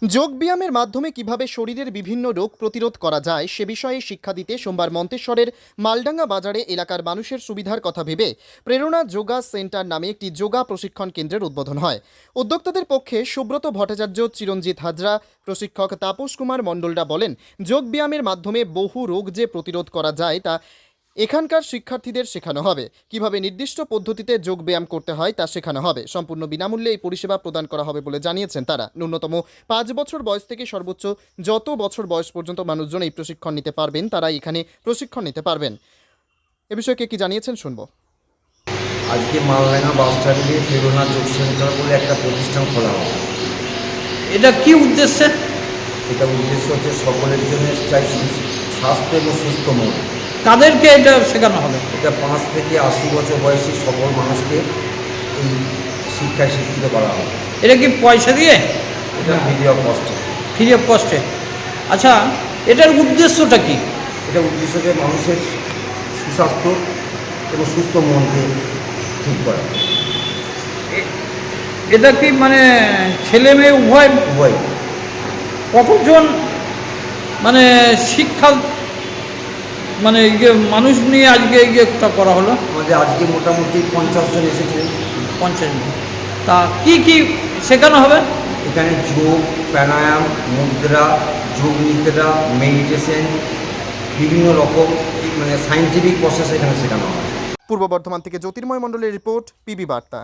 যোগব্যায়ামের মাধ্যমে কিভাবে শরীরের বিভিন্ন রোগ প্রতিরোধ করা যায় সে বিষয়ে শিক্ষা দিতে সোমবার মন্তেশ্বরের মালডাঙ্গা বাজারে এলাকার মানুষের সুবিধার কথা ভেবে প্রেরণা যোগা সেন্টার নামে একটি যোগা প্রশিক্ষণ কেন্দ্রের উদ্বোধন হয়। উদ্যোক্তাদের পক্ষে সুব্রত ভট্টাচার্য, চিরঞ্জিত হাজরা, প্রশিক্ষক তাপস কুমার মণ্ডলরা বলেন, যোগব্যায়ামের মাধ্যমে বহু রোগ যে প্রতিরোধ করা যায় তা এখানকার শিক্ষার্থীদের শেখানো হবে। কিভাবে নির্দিষ্ট পদ্ধতিতে যোগ ব্যায়াম করতে হয় তা শেখানো হবে। সম্পূর্ণ বিনামূল্যে এই পরিষেবা প্রদান করা হবে বলে জানিয়েছেন তারা। ন্যূনতম 5 বছর বয়স থেকে সর্বোচ্চ যত বছর বয়স পর্যন্ত মানুষজন এই প্রশিক্ষণ নিতে পারবেন, তারা এখানে প্রশিক্ষণ নিতে পারবেন। এ বিষয়ে কে কি জানিয়েছেন শুনবো। আজকে মালডাঙ্গা বাস স্ট্যান্ডে প্রেরণা যোগ সেন্টার বলে একটা প্রতিষ্ঠান খোলা হবে। এটা কি উদ্দেশ্যে? এটা উদ্দেশ্য হচ্ছে সকলের জন্য চাই স্বাস্থ্য এবং সুস্থ মন। কাদেরকে এটা শেখানো হবে? এটা 5 থেকে 80 বছর বয়সী সকল মানুষকে এই শিক্ষায় শিক্ষিত করা হবে। এটা কি পয়সা দিয়ে? এটা ফ্রি অফ কস্টে। ফ্রি অফ কস্টে। আচ্ছা, এটার উদ্দেশ্যটা কি? এটা উদ্দেশ্য যে মানুষের সুস্বাস্থ্য এবং সুস্থ মনকে ঠিক করা। এটা কি মানে ছেলে মেয়ে উভয় উভয় কতজন মানে শিক্ষা মানে মানুষ নিয়ে আজকে ইয়েটা করা হলো? আমাদের আজকে মোটামুটি 50 জন এসেছিলেন। 50 জন। তা কি কি শেখানো হবে? এখানে যোগ, প্রাণায়াম, মুদ্রা, যোগ নিদ্রা, মেডিটেশন, বিভিন্ন রকম মানে সায়েন্টিফিক প্রসেস এখানে শেখানো হয়। পূর্ব বর্ধমান থেকে জ্যোতির্ময় মণ্ডলের রিপোর্ট, পিবি বার্তা।